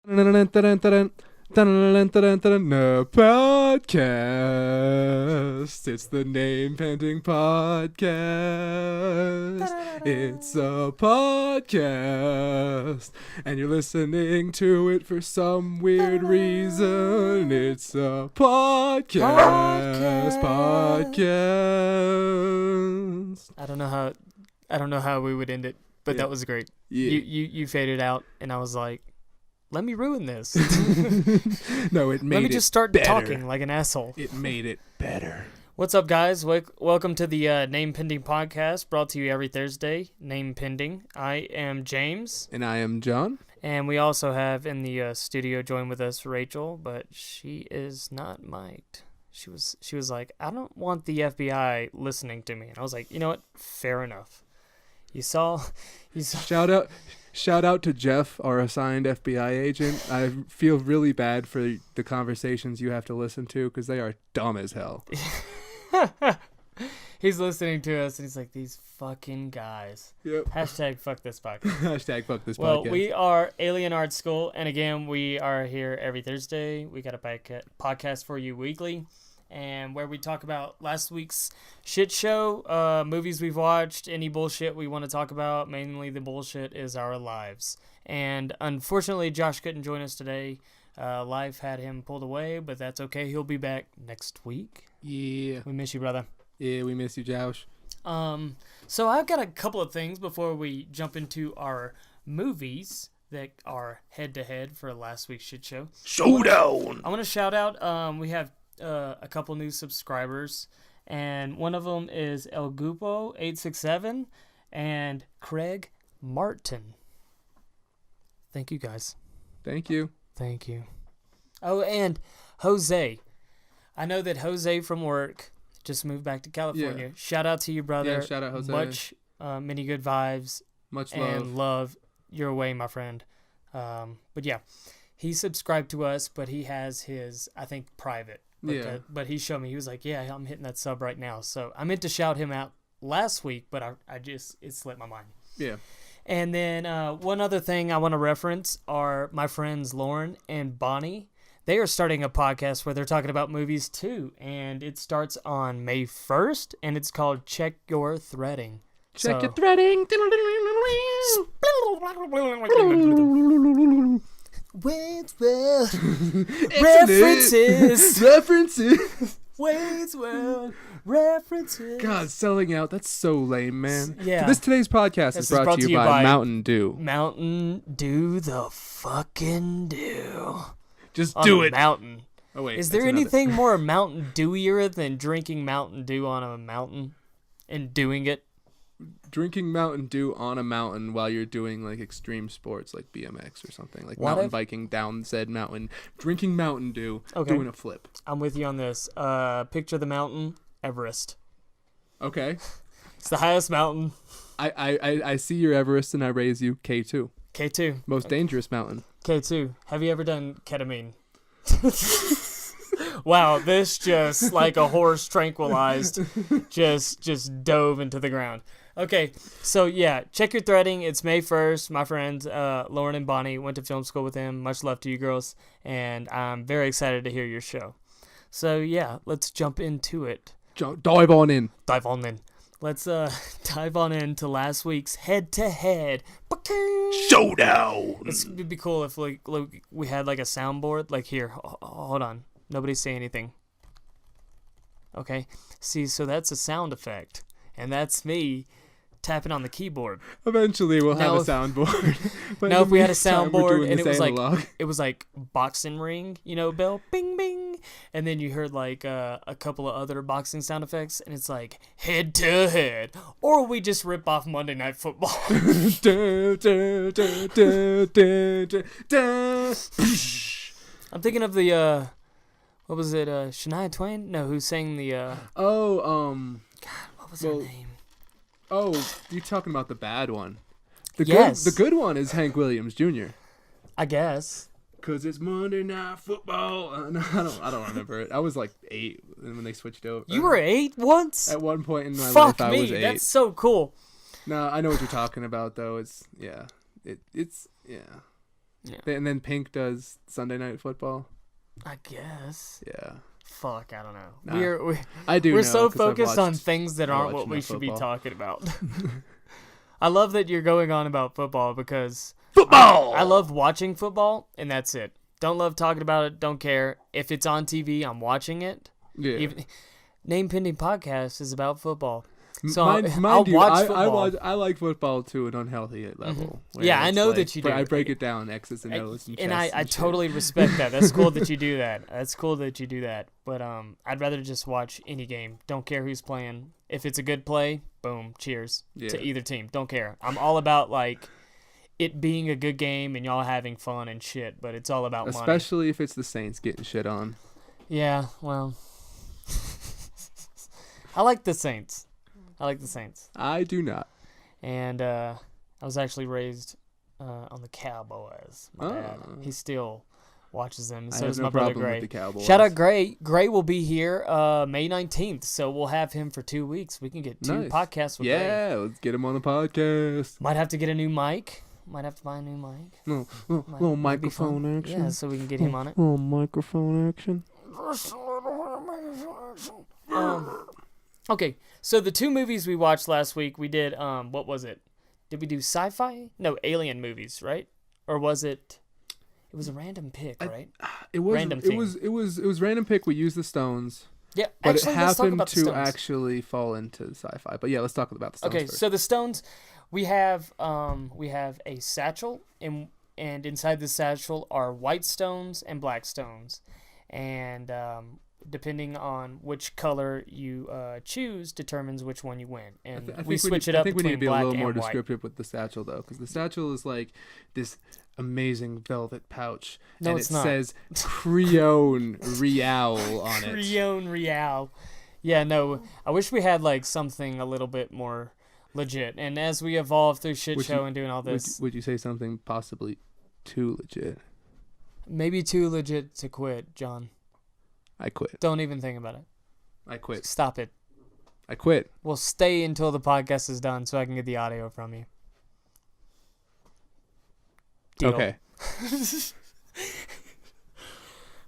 Podcast. It's the Name Pending Podcast. It's a podcast, and you're listening to it for some weird reason. It's a podcast. I don't know how we would end it, but that was great. Yeah. You faded out, and I was like, let me ruin this. No, it made it Let me just start better. talking like an asshole. It made it better. What's up, guys? Welcome to the Name Pending Podcast, brought to you every Thursday. Name Pending. I am James. And I am John. And we also have in the studio join with us Rachel, but she is not mic'd. She was like, I don't want the FBI listening to me. And I was like, you know what? Fair enough. You saw. Shout out to Jeff, our assigned FBI agent. I feel really bad for the conversations you have to listen to because they are dumb as hell. He's listening to us and he's like, these fucking guys. Yep. Hashtag fuck this podcast. Hashtag fuck this Well, podcast. we are InAlienable, and again, we are here every Thursday. We got a podcast for you weekly, and where we talk about last week's shit show, movies we've watched, any bullshit we want to talk about. Mainly the bullshit is our lives. And unfortunately, Josh couldn't join us today. Life had him pulled away, but that's okay. He'll be back next week. Yeah. We miss you, brother. Yeah, we miss you, Josh. So I've got a couple of things before we jump into our movies that are head-to-head for last week's shit show. Showdown! I want to shout out, we have a couple new subscribers, and one of them is El Gupo867 and Craig Martin. Thank you, guys. Thank you. Thank you. Oh, and Jose. I know that Jose from work just moved back to California. Yeah. Shout out to you, brother. Yeah, shout out, Jose. Many good vibes. Much and love. love your way, my friend. But yeah, he subscribed to us, but he has his, I think, private. Yeah. But he showed me, he was like, yeah, I'm hitting that sub right now. So I meant to shout him out last week, but it slipped my mind. Yeah. And then one other thing I want to reference are my friends Lauren and Bonnie. They are starting a podcast where they're talking about movies too, and it starts on May 1st, and it's called Check Your Threading. Check your threading. Wait, well, references. Wait, well, references. God, selling out. That's so lame, man. Yeah. Today's podcast is brought to you by Mountain Dew. Mountain Dew the fucking Dew. Just on do a it. mountain. Oh, wait. Is there anything more Mountain Dewier than drinking Mountain Dew on a mountain and doing it? Drinking Mountain Dew on a mountain while you're doing like extreme sports like BMX or something, like mountain biking down said mountain, drinking Mountain Dew, doing a flip. I'm with you on this. Picture the mountain, Everest. Okay. It's the highest mountain. I see your Everest and I raise you K2. K2. Most dangerous mountain. K2. Have you ever done ketamine? Wow, this just like a horse tranquilized just dove into the ground. Okay, so yeah, check your threading. It's May 1st. My friends Lauren and Bonnie went to film school with him. Much love to you girls, and I'm very excited to hear your show. So yeah, let's jump into it. Dive on in. Let's dive on into last week's head-to-head showdown. It'd be cool if like we had like a soundboard. Like here, hold on. Nobody say anything. Okay. See, so that's a sound effect, and that's me tapping on the keyboard. Eventually, we'll have a soundboard. But now, if we had a soundboard and it was analog. like boxing ring, bell, bing, bing, and then you heard like a couple of other boxing sound effects, and it's like head to head, or we just rip off Monday Night Football. I'm thinking of the what was it? Shania Twain? No, who sang the? God, what was her name? Oh, you're talking about the bad one. Yes. The good one is Hank Williams Jr. I guess. Cause it's Monday Night Football. No, I don't remember it. I was like 8 when they switched over. You were 8 once? At one point in my life, I was 8. That's so cool. No, I know what you're talking about though. It's Yeah. And then Pink does Sunday Night Football. I guess. Yeah. Fuck, I don't know. Nah, We're so focused on things that aren't what we should be talking about. I love that you're going on about football because football. I love watching football, and that's it. Don't love talking about it. Don't care if it's on TV. I'm watching it. Yeah. Name Pending Podcast is about football. So I'll watch football. I like football to an unhealtly level. Mm-hmm. Yeah, I know that you do. I break it down, X's and O's and I totally respect that. That's cool that you do that. That's cool that you do that. But I'd rather just watch any game. Don't care who's playing. If it's a good play, boom, cheers to either team. Don't care. I'm all about like it being a good game and y'all having fun and shit. But it's all about money. Especially if it's the Saints getting shit on. Yeah, well, I like the Saints. I do not. And I was actually raised on the Cowboys. My dad. He still watches them. So is my brother Gray. Shout out Gray. Gray will be here May 19th. So we'll have him for 2 weeks. We can get two podcasts with Gray. Yeah, let's get him on the podcast. Might have to get a new mic. Might have to buy a new mic. Little microphone action. Yeah, so we can get him on it. Little microphone action. Okay, so the two movies we watched last week, we did, what was it? Did we do sci-fi? No, alien movies, right? Or was it? It was a random pick, right? It was random. It was random pick. We used the stones. Yeah, but actually, it happened to actually fall into sci-fi. But yeah, let's talk about the stones. Okay, first. So the stones, we have a satchel, and inside the satchel are white stones and black stones, and depending on which color you choose determines which one you win. And we switch it up. I think we need to be a little more descriptive white. with the satchel, though, because the satchel is like this amazing velvet pouch, no, and it says Creone Real on it. Creone Real. Yeah, no, I wish we had like something a little bit more legit. And as we evolve through Shit Show and doing all this... Would you say something possibly too legit? Maybe too legit to quit, John. I quit. Don't even think about it. I quit. Stop it. I quit. We'll stay until the podcast is done so I can get the audio from you. Deal. Okay.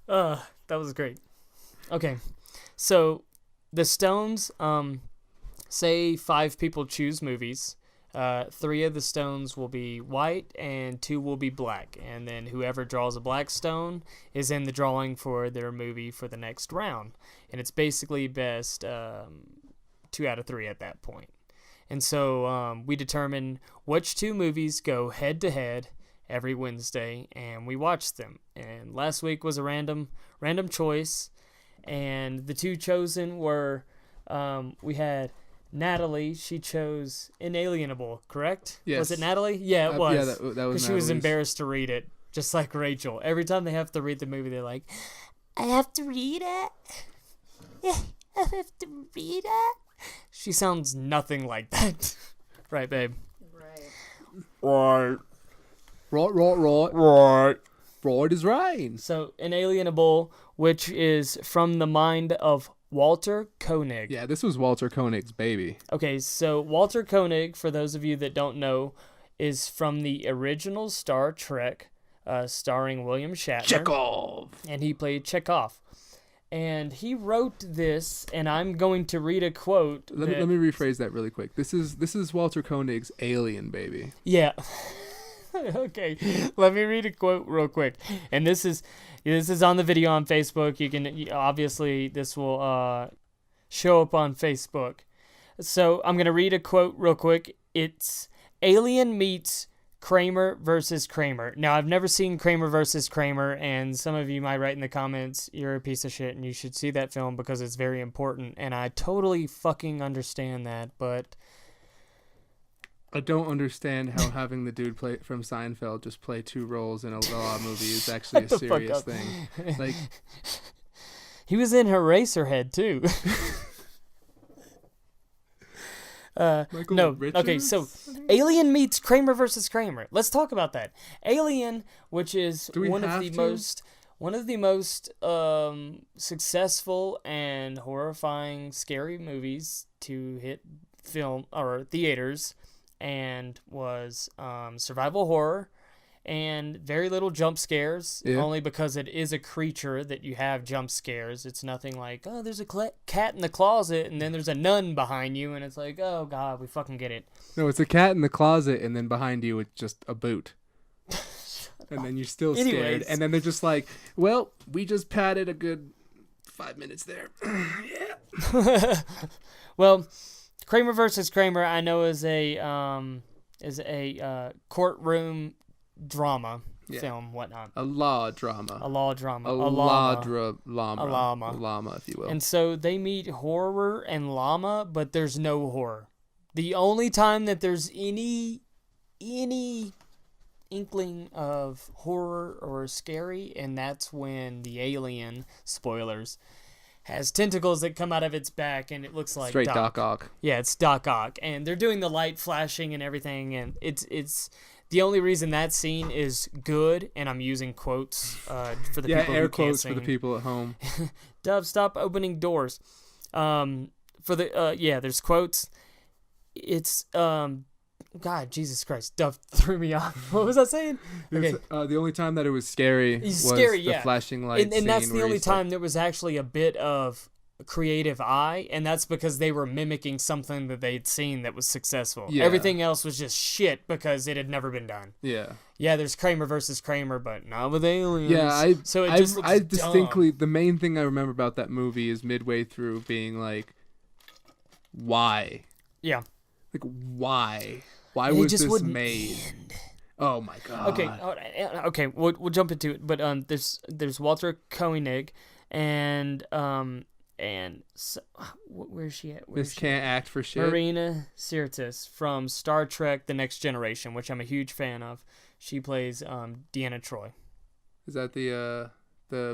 That was great. Okay. So the stones, say 5 people choose movies. 3 of the stones will be white and 2 will be black. And then whoever draws a black stone is in the drawing for their movie for the next round. And it's basically best 2 out of 3 at that point. And so we determine which 2 movies go head to head every Wednesday, and we watch them. And last week was a random choice. And the 2 chosen were, we had... Natalie, she chose InAlienable, correct? Yes. Was it Natalie? Yeah, it was. Yeah, that was because she was embarrassed to read it, just like Rachel. Every time they have to read the movie, they're like, I have to read it? Yeah, I have to read it? She sounds nothing like that. Right, babe? Right. Right is right. So, InAlienable, which is from the mind of Walter Koenig. Yeah, this was Walter Koenig's baby. Okay, so Walter Koenig, for those of you that don't know, is from the original Star Trek, starring William Shatner. Chekov! And he played Chekov. And he wrote this, and I'm going to read a quote. Let me rephrase that really quick. This is Walter Koenig's alien baby. Yeah. Okay, let me read a quote real quick. And this is on the video on Facebook. You can obviously this will show up on Facebook. So I'm gonna read a quote real quick. It's Alien meets Kramer versus Kramer. Now I've never seen Kramer versus Kramer, and some of you might write in the comments you're a piece of shit and you should see that film because it's very important. And I totally fucking understand that, but I don't understand how having the dude from Seinfeld just play 2 roles in a Law movie is actually a serious thing. Like, he was in Eraserhead too. No. Richards? Okay, so Alien meets Kramer versus Kramer. Let's talk about that. Alien, which is one of the most successful and horrifying scary movies to hit film or theaters. And was survival horror, and very little jump scares, only because it is a creature that you have jump scares. It's nothing like, oh, there's a cat in the closet, and then there's a nun behind you, and it's like, oh, God, we fucking get it. No, it's a cat in the closet, and then behind you it's just a boot. And then you're still scared. And then they're just like, well, we just padded a good 5 minutes there. Yeah. Well, Kramer versus Kramer, I know is a courtroom drama film, whatnot. A law drama. A law drama. A Lawma. Lawma, if you will. And so they meet horror and Lawma, but there's no horror. The only time that there's any inkling of horror or scary, and that's when the alien, spoilers, has tentacles that come out of its back, and it looks like straight Doc Ock. Yeah, it's Doc Ock, and they're doing the light flashing and everything, and it's the only reason that scene is good, and I'm using quotes for the people who air can't quotes sing. for the people at home. Dove, stop opening doors. There's quotes. It's God, Jesus Christ, Dove threw me off. What was I saying? Okay. The only time that it was scary was the flashing lights. And that's the only time there was actually a bit of creative eye, and that's because they were mimicking something that they'd seen that was successful. Yeah. Everything else was just shit because it had never been done. Yeah. Yeah, there's Kramer versus Kramer, but not with aliens. Yeah, I distinctly, dumb. The main thing I remember about that movie is midway through being like, why? Yeah. Like, why? Why was this made? End. Oh my God. Okay. We'll jump into it. But there's Walter Koenig, and so, where's she at? This can't act for shit. Marina Sirtis from Star Trek: The Next Generation, which I'm a huge fan of. She plays Deanna Troi. Is that the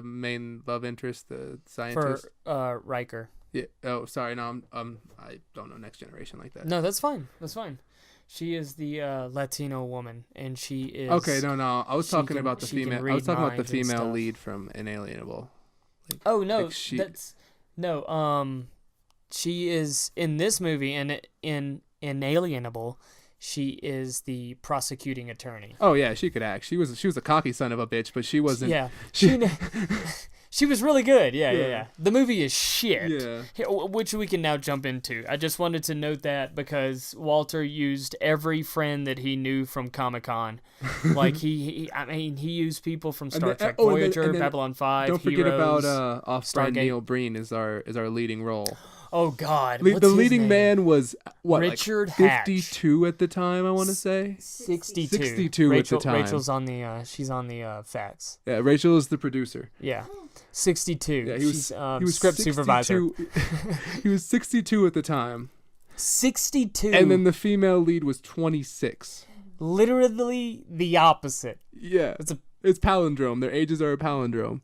main love interest, the scientist? For Riker. Yeah. Oh, sorry. No, I don't know Next Generation like that. No, that's fine. She is the Latino woman, and she is. Okay, no. I was talking about the female. I was talking about the female lead from InAlienable. She is in this movie, and in InAlienable, she is the prosecuting attorney. Oh yeah, she could act. She was a cocky son of a bitch, but she wasn't. Yeah. She was really good. Yeah. The movie is shit. Yeah. Which we can now jump into. I just wanted to note that because Walter used every friend that he knew from Comic-Con. Like he used people from Star Trek Voyager, and then Babylon 5, don't forget Heroes, about off-brand Neil Breen is our leading role. Oh God! The leading man was what? Richard like 52 at the time, I want to say. 62. 62 at the time. Rachel's on the. She's on the facts. Yeah, Rachel is the producer. Yeah, 62. Yeah, he was script 62, supervisor. He was 62 at the time. 62. And then the female lead was 26. Literally the opposite. Yeah, it's palindrome. Their ages are a palindrome.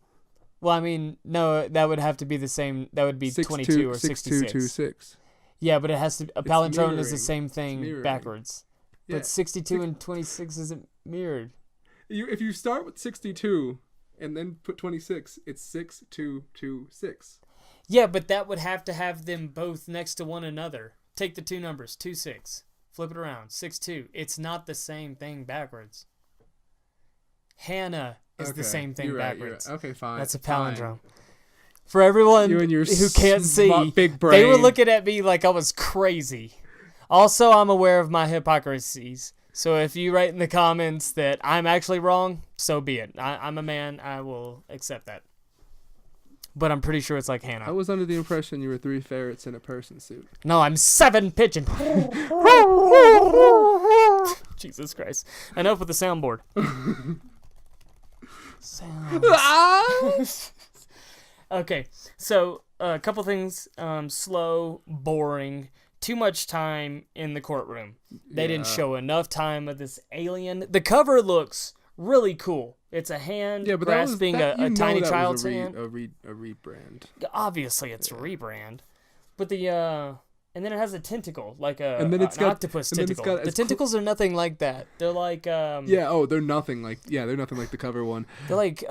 Well, I mean, no, that would have to be the same. That would be 22 or 66. 6226. Yeah, but it has to. A palindrome is the same thing backwards. Yeah. But 62 and 26 isn't mirrored. If you start with 62 and then put 26, it's 6226. Yeah, but that would have to have them both next to one another. Take the two numbers, 26. Flip it around, 62. It's not the same thing backwards. Hannah is the same thing backwards. Right. Okay, fine. That's a palindrome. Fine. For everyone who can't see, big brain. They were looking at me like I was crazy. Also, I'm aware of my hypocrisies. So if you write in the comments that I'm actually wrong, so be it. I'm a man. I will accept that. But I'm pretty sure it's like Hannah. I was under the impression you were 3 ferrets in a person suit. No, I'm 7 pigeons. Jesus Christ. Enough with the soundboard. Okay, so a couple things. Slow, boring, too much time in the courtroom. They didn't show enough time of this alien. The cover looks really cool. It's a hand grasping a tiny child's hand. A rebrand. Obviously, it's a rebrand. But the And then it has a tentacle, like and then an octopus tentacle. The tentacles are nothing like that. They're like they're nothing like the cover one. They're like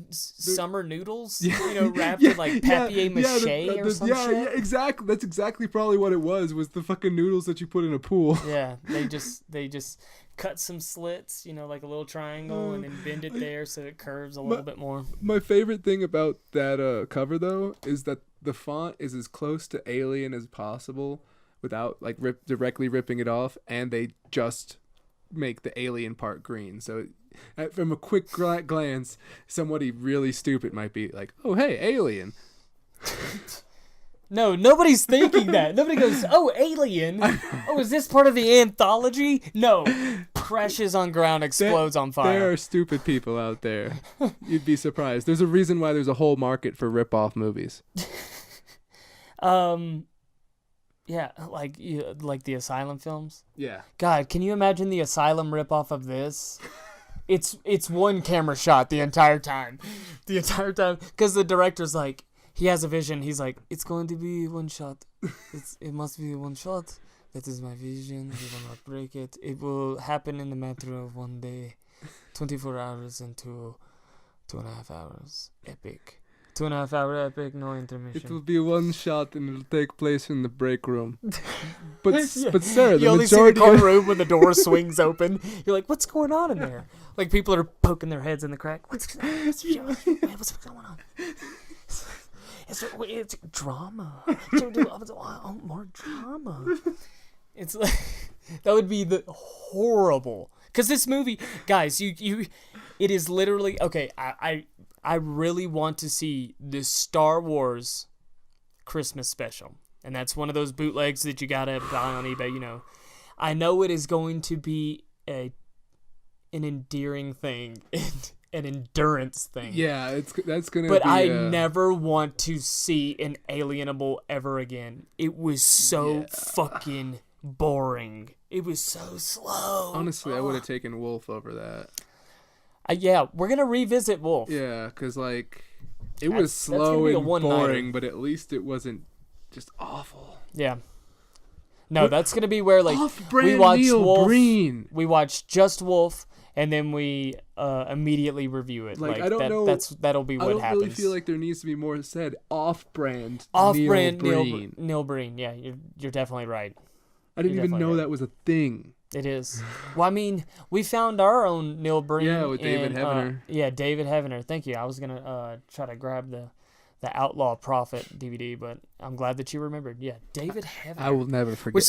summer noodles, wrapped in like papier-mâché or some shit. Yeah, exactly. That's exactly probably what it was the fucking noodles that you put in a pool. Yeah, they just cut some slits, like a little triangle, and then bend it there so it curves a little bit more. My favorite thing about that cover though is that the font is as close to Alien as possible without like directly ripping it off, and they just make the alien part green. So from a quick glance, somebody really stupid might be like, "Oh, hey, alien." No, nobody's thinking that. Nobody goes, "Oh, alien. Oh, is this part of the anthology?" No. Crashes on ground, explodes on fire. There are stupid people out there. You'd be surprised. There's a reason why there's a whole market for rip-off movies. Yeah, like the Asylum films. Yeah. God, can you imagine the Asylum rip-off of this? It's one camera shot the entire time. The entire time. Because the director's like, he has a vision. He's like, it's going to be one shot. It must be one shot. That is my vision. We will not break it. It will happen in the matter of one day. 24 hours into 2.5 hours. Epic. 2.5 hour epic, no intermission. It will be one shot and it'll take place in the break room. But Sarah, you the only majority see the room when the door swings open. You're like, what's going on in there? Like people are poking their heads in the crack. What's going on? It's drama. More drama. It's like that would be the horrible. Because this movie, guys, it is literally okay. I really want to see the Star Wars Christmas special, and that's one of those bootlegs that you gotta buy on eBay. I know it is going to be an endearing thing. An endurance thing. Yeah, that's gonna. But I never want to see an Alienable ever again. It was so fucking boring. It was so slow. Honestly, I would have taken Wolf over that. We're gonna revisit Wolf. Yeah, because it was slow and boring, but at least it wasn't just awful. Yeah. No, that's gonna be where we watched Wolf. Breen. We watched just Wolf. And then we immediately review it. I don't know. That'll be what happens. I don't really feel like there needs to be more said. Off-brand Neil Breen. Yeah, you're definitely right. I didn't even know that was a thing. It is. Well, I mean, we found our own Neil Breen. Yeah, with David Heavener. David Heavener. Thank you. I was gonna try to grab the Outlaw Prophet DVD, but I'm glad that you remembered. Yeah, David Heavener. I will never forget.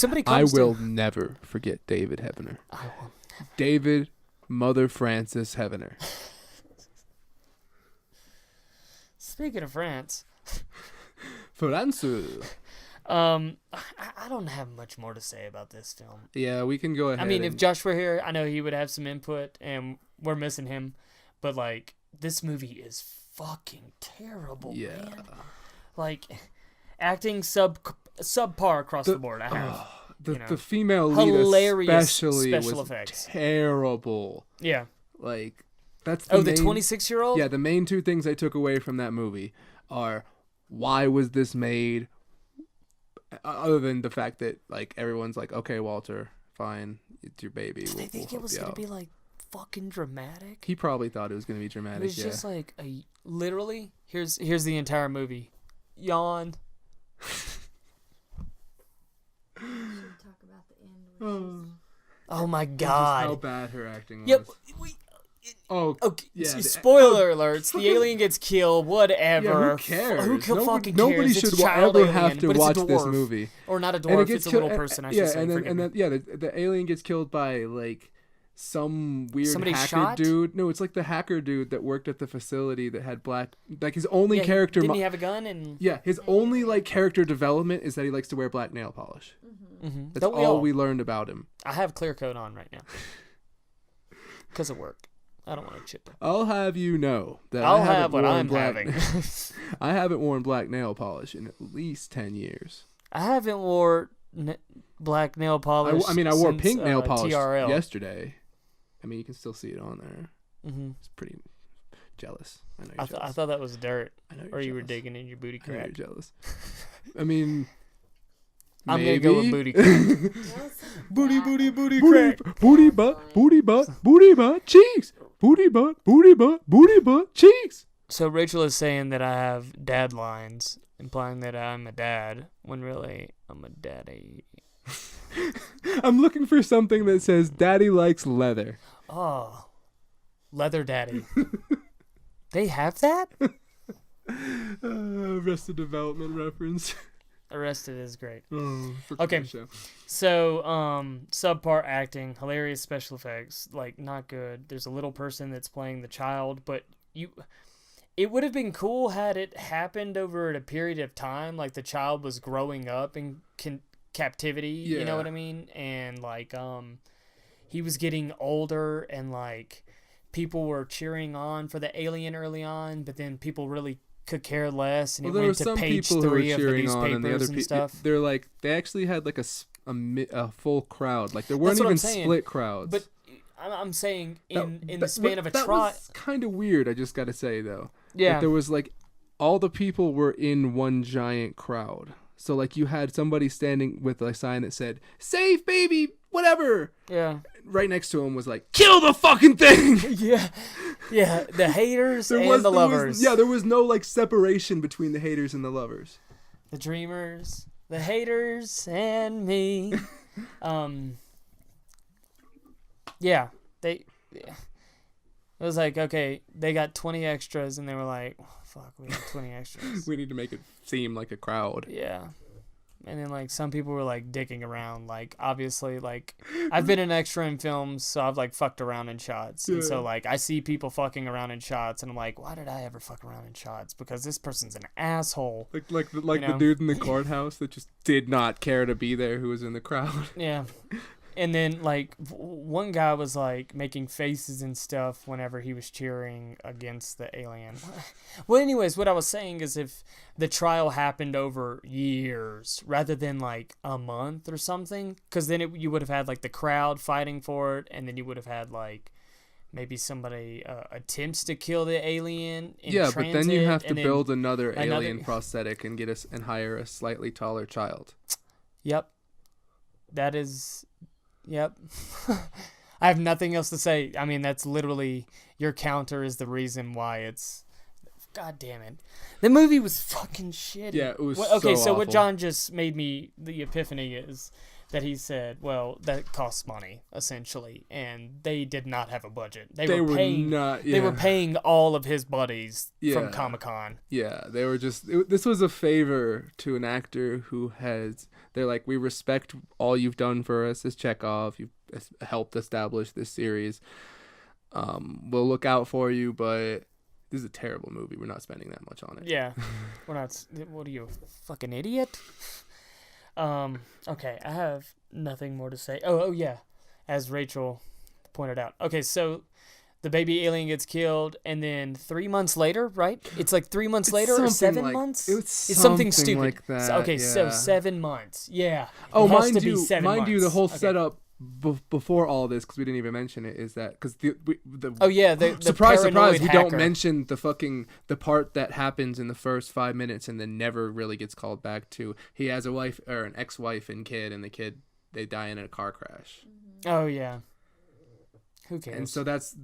Never forget David Heavener. I will. David Mother Francis Heavener. Speaking of France. France. I don't have much more to say about this film. Yeah, we can go ahead. I mean, if Josh were here, I know he would have some input, and we're missing him. But, this movie is fucking terrible, man. Acting subpar across the board. I have. The female lead especially special was effects. Terrible. Yeah. That's the 26-year-old? Yeah, the main two things I took away from that movie are why was this made, other than the fact that everyone's like, okay, Walter, fine, it's your baby. Did they think it was going to be fucking dramatic? He probably thought it was going to be dramatic. It was just literally, here's the entire movie. Yawn. Talk about the end. Oh my god! How bad her acting was. Yep. Okay. Yeah. Spoiler alerts. The alien gets killed. Whatever. Yeah, who cares? Fucking cares? Nobody should ever have to watch this movie. Or not a dwarf. It's a little person. I should say. The alien gets killed by some weird hacker dude. No, it's the hacker dude that worked at the facility that had black. His only character. Didn't he have a gun? His only character development is that he likes to wear black nail polish. Mm-hmm. That's all we learned about him. I have clear coat on right now because of work. I don't want to chip it. I'll have you know that I'll have what I'm having. I haven't worn black nail polish in at least 10 years. I haven't worn black nail polish. I wore pink nail polish TRL. yesterday. I mean, you can still see it on there. Mm-hmm. It's pretty jealous. I know you're I thought that was dirt. I know or you were digging in your booty crack. I know you're jealous. I mean, I'm gonna go with booty crack. That was Booty, bad. booty, booty Booty, crack. booty butt, booty butt, booty butt, cheeks. Booty butt, booty butt, booty butt, cheeks. So Rachel is saying that I have dad lines, implying that I'm a dad, when really I'm a daddy. I'm looking for something that says "Daddy likes leather." Oh, leather daddy. They have that? Arrested Development reference. Arrested is great. Oh, Okay. So, subpar acting, hilarious special effects, like not good. There's a little person that's playing the child, but it would have been cool had it happened over a period of time, like the child was growing up in captivity, you know Yeah. what I mean? And like he was getting older and like people were cheering on for the alien early on, but then people really could care less, and Well, it there were went to some page people who were 3 of the cheering on, and the newspapers other and stuff. They're like they actually had like a full crowd. Like there weren't That's what I'm even saying. split crowds. But I'm saying in the span of a that trot. was kind of weird. I just gotta say though. Yeah. Like, there was like all the people were in one giant crowd. So like you had somebody standing with a sign that said "Save baby, whatever." Yeah. Right next to him was like "Kill the fucking thing." Yeah. Yeah. The haters and the there lovers. there was no like separation between the haters and the lovers. The dreamers, the haters, and me. Yeah. It was like, okay, they got 20 extras, and they were like, oh, fuck, we got 20 extras. We need to make it seem like a crowd. Yeah. And then, like, some people were, like, dicking around. Like, obviously, like, I've been an extra in films, so I've, like, fucked around in shots. And so, like, I see people fucking around in shots, and I'm like, why did I ever fuck around in shots? Because this person's an asshole. Like the know? dude in the courthouse that just did not care to be there who was in the crowd. Yeah. And then, like, one guy was, like, making faces and stuff whenever he was cheering against the alien. Well, anyways, what I was saying is if the trial happened over years rather than, like, a month or something, because then you would have had, like, the crowd fighting for it, and then you would have had, like, maybe somebody attempts to kill the alien in Yeah, but then you transit, have to and then build another alien prosthetic and and hire a slightly taller child. Yep. That is... Yep. I have nothing else to say. I mean, that's literally your counter is the reason why it's... God damn it. The movie was fucking shitty. Yeah, it was Okay, so what awful. John just made me... The epiphany is that he said, well, that costs money, essentially. And they did not have a budget. They were paying... not. Yeah. They were paying all of his buddies Yeah. from Comic-Con. Yeah, they were just. This was a favor to an actor who has. They're like, we respect all you've done for us as Chekov. You've helped establish this series. We'll look out for you, but this is a terrible movie. We're not spending that much on it. Yeah. We're not... What are you, a fucking idiot? Okay, I have nothing more to say. Oh yeah, as Rachel pointed out. Okay, so the baby alien gets killed, and then 3 months later, right? It's like 3 months later or 7 months? It's something stupid. like that. So 7 months. Yeah. Oh, It has mind to be you, 7 mind you, the months. whole Okay. setup before all this, because we didn't even mention it, is that because the Oh yeah, the surprise, paranoid we don't hacker. mention the part that happens in the first 5 minutes and then never really gets called back to. He has a wife or an ex-wife and kid, and the kid they die in a car crash. Oh yeah. Who cares? And so that's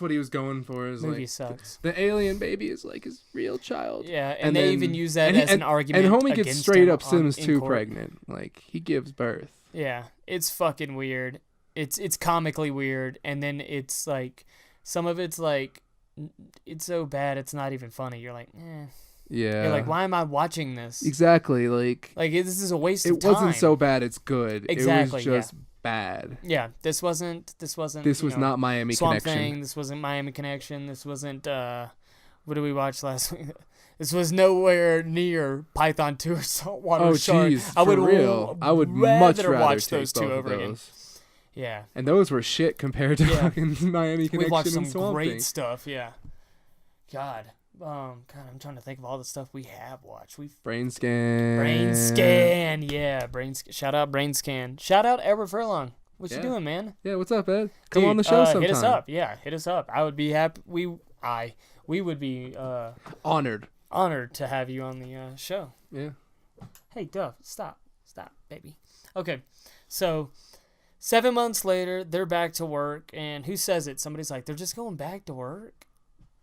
what he was going for. Is Movie like sucks. the alien baby is like his real child. Yeah, and they even use that as an argument. And homie gets against straight him up Sims in 2 court. pregnant. Like he gives birth. Yeah, it's fucking weird. It's comically weird, and then it's like some of it's like it's so bad it's not even funny. You're like, eh. Yeah. You're like, why am I watching this? Exactly. Like this is a waste of it time. wasn't so bad. It's good. Exactly, It was just bad. Yeah, this wasn't. This was not Miami Swamp Connection. Thing. This wasn't Miami Connection. This wasn't. What did we watch last week? This was nowhere near Python 2 or Saltwater Oh Shark. jeez, for real. I would much rather watch take those both two of over those. again. Yeah. And those were shit compared to fucking Miami Connection We watched some and Swamp great Thing. stuff, yeah. God, I'm trying to think of all the stuff we have watched. Brain Scan. Brain Scan, yeah, Shout out Brain Scan. Shout out Edward Furlong. What you Yeah. doing, man? Yeah, what's up, Ed? Come Dude, on the show sometime. Hit us up, yeah, hit us up. I would be happy. We would be Honored. honored to have you on the show. Yeah. Hey, Duff, stop. baby. Okay, so 7 months later, they're back to work, and who says it? Somebody's like, they're just going back to work?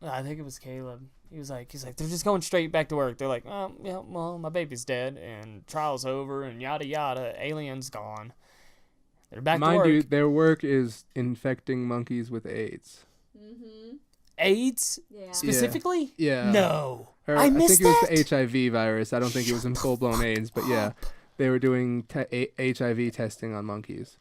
I think it was Caleb. He's like, they're just going straight back to work. They're like, oh, yeah, well, my baby's dead, and trial's over, and yada yada, alien's gone. They're back to work. Mind you, their work is infecting monkeys with AIDS. Mm-hmm. AIDS? Yeah. Specifically? Yeah. No. Or, I missed think that? it was the HIV virus. I don't think it was in full-blown AIDS, but yeah. They were doing HIV testing on monkeys.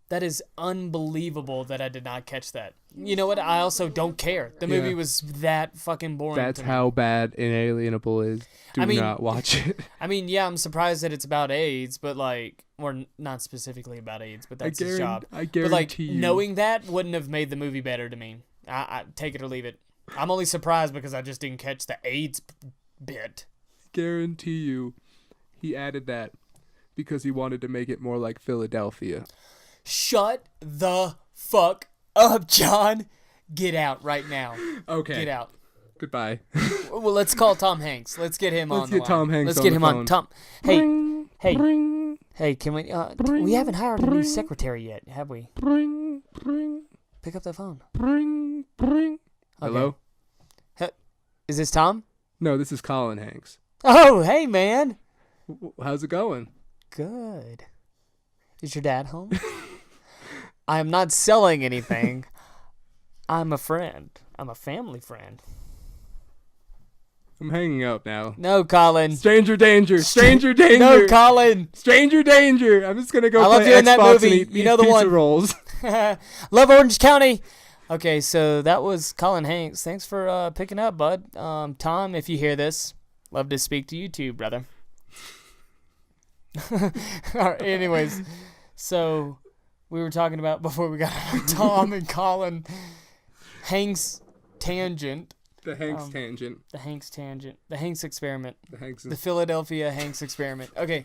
That is unbelievable that I did not catch that. You know what? I also don't care. The movie was that fucking boring. That's to me. how bad InAlienable is. Do not watch it. I mean, yeah, I'm surprised that it's about AIDS, but like, or not specifically about AIDS, but that's his job. I guarantee but like, you. knowing that wouldn't have made the movie better to me. I take it or leave it. I'm only surprised because I just didn't catch the AIDS bit. Guarantee you, he added that because he wanted to make it more like Philadelphia. Shut the fuck up, John. Get out right now. Okay. Get out. Goodbye. Well, let's call Tom Hanks. Let's get him on the line. Let's get Tom Hanks Let's on get the him phone. on. Tom. Hey, Bring, hey, bring, hey. Can we? bring, We haven't hired a new bring, secretary yet, have we? bring. Pick up the phone. Okay. Hello? Is this Tom? No, this is Colin Hanks. Oh, hey, man. How's it going? Good. Is your dad home? I am not selling anything. I'm a friend. I'm a family friend. I'm hanging up now. No, Colin. Stranger danger. Stranger danger. No, Colin. Stranger danger. I'm just gonna go I love play you in Xbox that movie. and eat You know the pizza one. rolls. Love Orange County. Okay, so that was Colin Hanks. Thanks for picking up, bud. Tom, if you hear this, love to speak to you too, brother. All right, anyways, so we were talking about before we got on Tom and Colin Hanks tangent. The Hanks tangent. The Hanks tangent. The Hanks experiment. The Philadelphia Hanks experiment. Okay,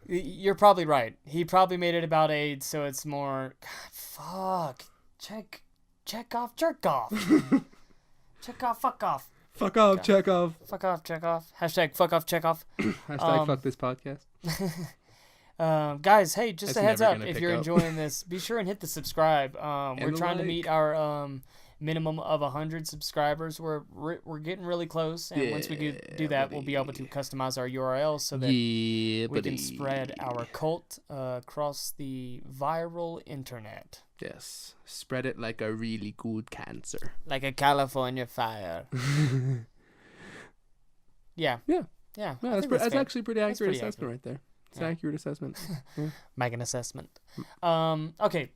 you're probably right. He probably made it about AIDS, so it's more. God, fuck. Chekov, jerk off. Chekov, fuck off. Fuck off, Chekov. Fuck off, Chekov. Hashtag fuck off, Chekov. Hashtag fuck this podcast. Guys, hey, just That's a heads never up. gonna If pick you're up. enjoying this, be sure and hit the subscribe. We're the trying to like. meet our minimum of 100 subscribers. We're getting really close, and once we do that, we'll be able to customize our URL so that we can spread our cult across the viral internet. Yes. Spread it like a really good cancer. Like a California fire. Yeah. Yeah. Yeah. No, I think that's fair. actually pretty That's accurate pretty assessment right there. It's an Yeah. accurate assessment. Yeah. Make an assessment. Okay.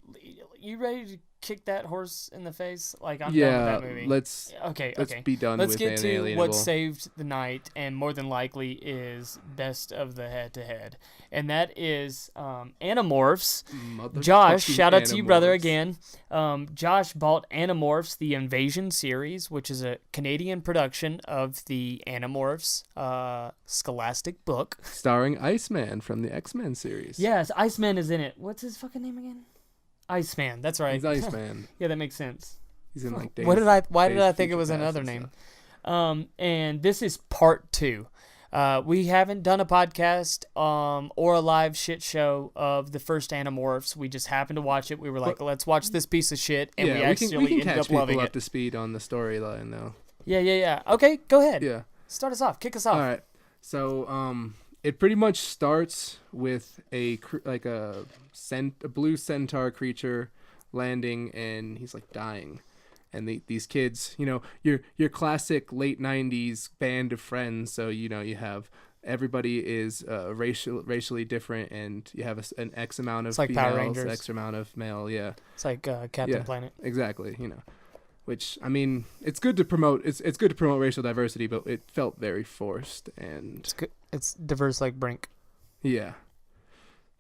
You ready to kick that horse in the face? Like, I'm done with that movie. let's Okay. be done Let's with get to InAlienable. what saved the night, and more than likely is best of the head-to-head, and that is Animorphs. Josh, Motherfucking shout out to you, brother, Animorphs. again. Josh bought Animorphs, the Invasion series, which is a Canadian production of the Animorphs scholastic book. Starring Iceman from the X-Men series. Yes, Iceman is in it. What's his fucking name again? Iceman. That's right. He's Iceman. Yeah, that makes sense. He's in like Why did I think it Future was Past another and name? stuff. And this is part 2. We haven't done a podcast or a live shit show of the first Animorphs. We just happened to watch it. We were like, let's watch this piece of shit, and we actually we can ended catch up loving people up it. to speed on the storyline though. Yeah. Okay, go ahead. Yeah. Start us off. Kick us off. All right. So it pretty much starts with a blue centaur creature landing, and he's like dying, and these kids, your classic late 90s band of friends. So you have everybody is racially different, and you have an X amount of It's like females, Power Rangers. X amount of male. Yeah, It's like Captain Planet. exactly. Which, I mean, it's good to promote. It's good to promote racial diversity, but it felt very forced. And It's good. It's diverse like Brink. yeah,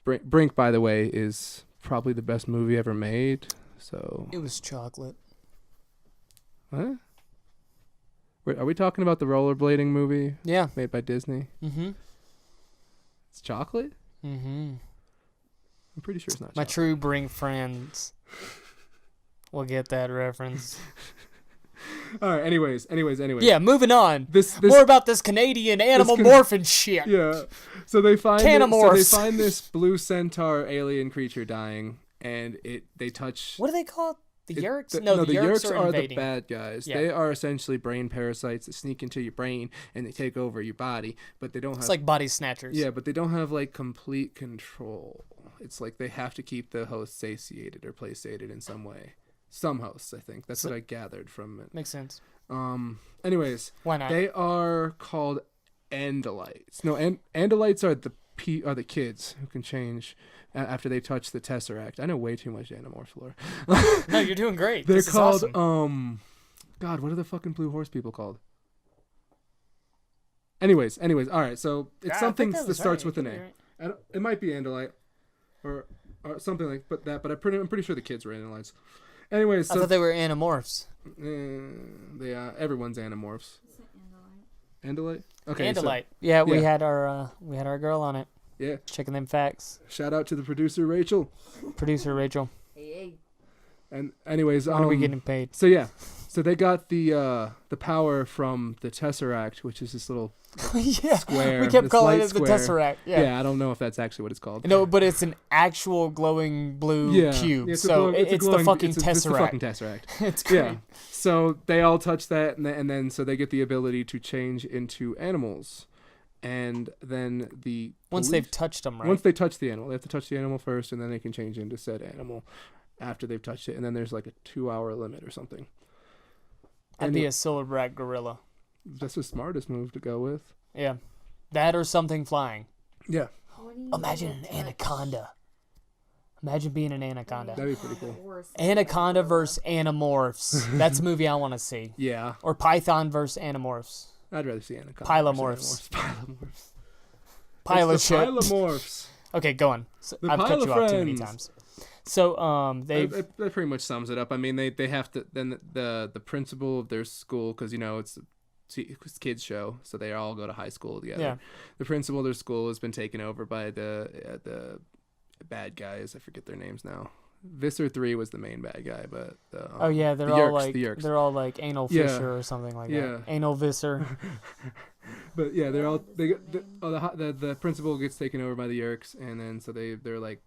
Brink, by the way, is probably the best movie ever made. So It was chocolate. what? Wait, are we talking about the rollerblading movie Yeah. made by Disney? Mm-hmm. It's chocolate. Mm-hmm. I'm pretty sure it's not. My chocolate. true Brink friends will get that reference. All right. Anyways. Yeah, moving on. This More about this Canadian animal morphin shit. Yeah. So they find Canamorphs. this blue centaur alien creature dying, and they touch. What are they called? The Yerks? The Yerks are invading. the bad guys. Yeah. They are essentially brain parasites that sneak into your brain and they take over your body, but they don't have. It's like body snatchers. Yeah, but they don't have like complete control. It's like they have to keep the host satiated or placated in some way. Some hosts, I think. That's what I gathered from it. Makes sense. Anyways, why not? They are called Andalites. No, Andalites are the kids who can change after they touch the Tesseract. I know way too much Animorph lore. No, you're doing great. They're this called is awesome. God, what are the fucking blue horse people called? Anyways, all right. So it's something that starts with an A. Right. It might be Andalite or something like but I'm pretty sure the kids were Andalites. Anyways, I thought they were Animorphs. Everyone's Animorphs. Andalite? Okay. Andalite. So, we had our girl on it. Yeah. Checking them facts. Shout out to the producer Rachel. Hey. And anyways, when are we getting paid? So yeah. So they got the power from the Tesseract, which is this little square. We kept calling it the Tesseract. Yeah, I don't know if that's actually what it's called. No, but it's an actual glowing blue cube. It's the fucking Tesseract. It's the fucking Tesseract. It's great. Yeah. So they all touch that, and then so they get the ability to change into animals. And then once they've touched them, right? Once they touch the animal, they have to touch the animal first, and then they can change into said animal after they've touched it. And then there's like a 2-hour limit or something. I'd be a silverback gorilla. That's the smartest move to go with. Yeah, that or something flying. Yeah. Imagine an anaconda. Imagine being an anaconda. That'd be pretty cool. Anaconda versus Animorphs. That's a movie I want to see. Yeah. Or Python versus Animorphs. I'd rather see Anaconda. Pilomorphs. Pilomorphs. Okay, go on. So I've cut you off too many times. So that pretty much sums it up. I mean, they have to then the principal of their school, because it's a kids show, so they all go to high school together. Yeah. The principal of their school has been taken over by the bad guys. I forget their names now. Visser 3 was the main bad guy, but they're all Yerks. they're all like anal fisher or something like that. Anal visser. But yeah, the principal gets taken over by the Yerks, and then so they're like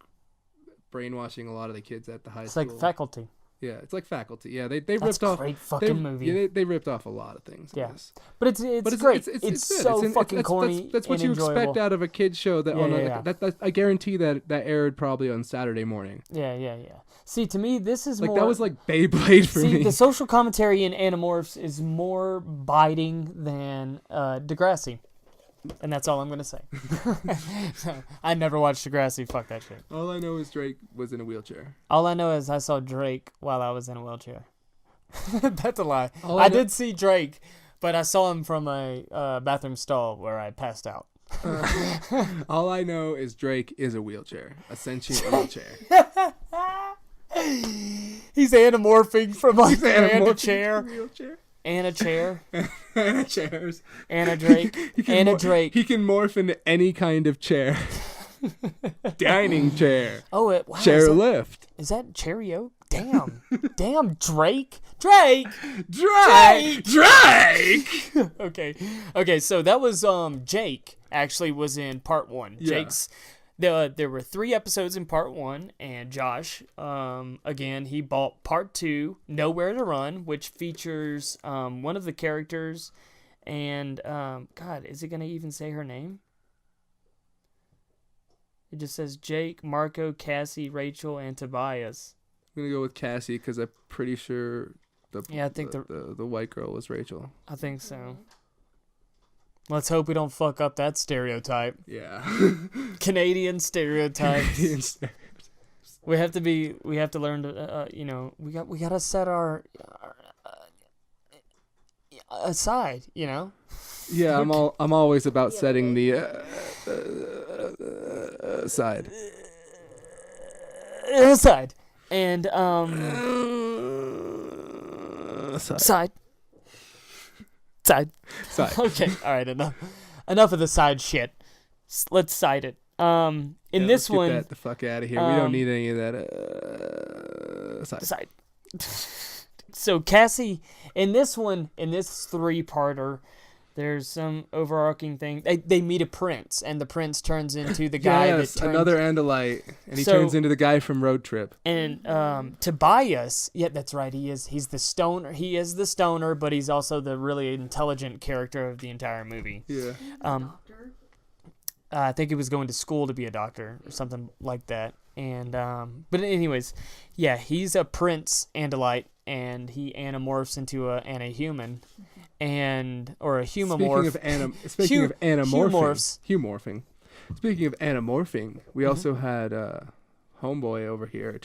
brainwashing a lot of the kids at the high school. It's like Faculty. Yeah, it's like Faculty. Yeah, they That's ripped off. Great fucking movie. Yeah, they ripped off a lot of things. Yeah, but it's great. It's so fucking corny. That's what you enjoyable. expect out of a kids show. That I guarantee that aired probably on Saturday morning. Yeah. See, to me, this is like more. That was like Beyblade for me. See, the social commentary in Animorphs is more biting than Degrassi. And that's all I'm going to say. I never watched Degrassi. Fuck that shit. All I know is Drake was in a wheelchair. All I know is I saw Drake while I was in a wheelchair. That's a lie. I did see Drake, but I saw him from a bathroom stall where I passed out. All I know is Drake is a wheelchair. A sentient wheelchair. He's anamorphing from like and a chair. Wheelchair. And a chair. And chairs. And a Drake. And a Drake. He can morph into any kind of chair. Dining chair. Oh, wow, chair lift. Is that Cheerio? Damn. Damn, Drake. Drake. Okay, so that was Jake actually was in part 1. Yeah. Jake's there were 3 episodes in part 1, and Josh, again, he bought part 2, Nowhere to Run, which features one of the characters, and God, is it gonna even say her name? It just says Jake, Marco, Cassie, Rachel, and Tobias. I'm gonna go with Cassie because I'm pretty sure I think the white girl was Rachel. I think so. Let's hope we don't fuck up that stereotype. Yeah. Canadian stereotypes. We have to learn to, we gotta set our aside, Yeah, I'm always about setting the aside. Aside. And, side. Okay, all right, enough of the side shit. Let's side it. In this one, get that the fuck out of here. We don't need any of that side. So Cassie, in this 3-parter, there's some overarching thing. They meet a prince, and the prince turns into the guy that turns... another Andalite, and he turns into the guy from Road Trip. And Tobias, yeah, that's right. He's the stoner. He is the stoner, but he's also the really intelligent character of the entire movie. Yeah. I think he was going to school to be a doctor or something like that. And but anyways, yeah, he's a prince Andalite, and he anamorphs into a human. Or a humamorph. Speaking of anamorphing. Speaking of anamorphing, we also had homeboy over here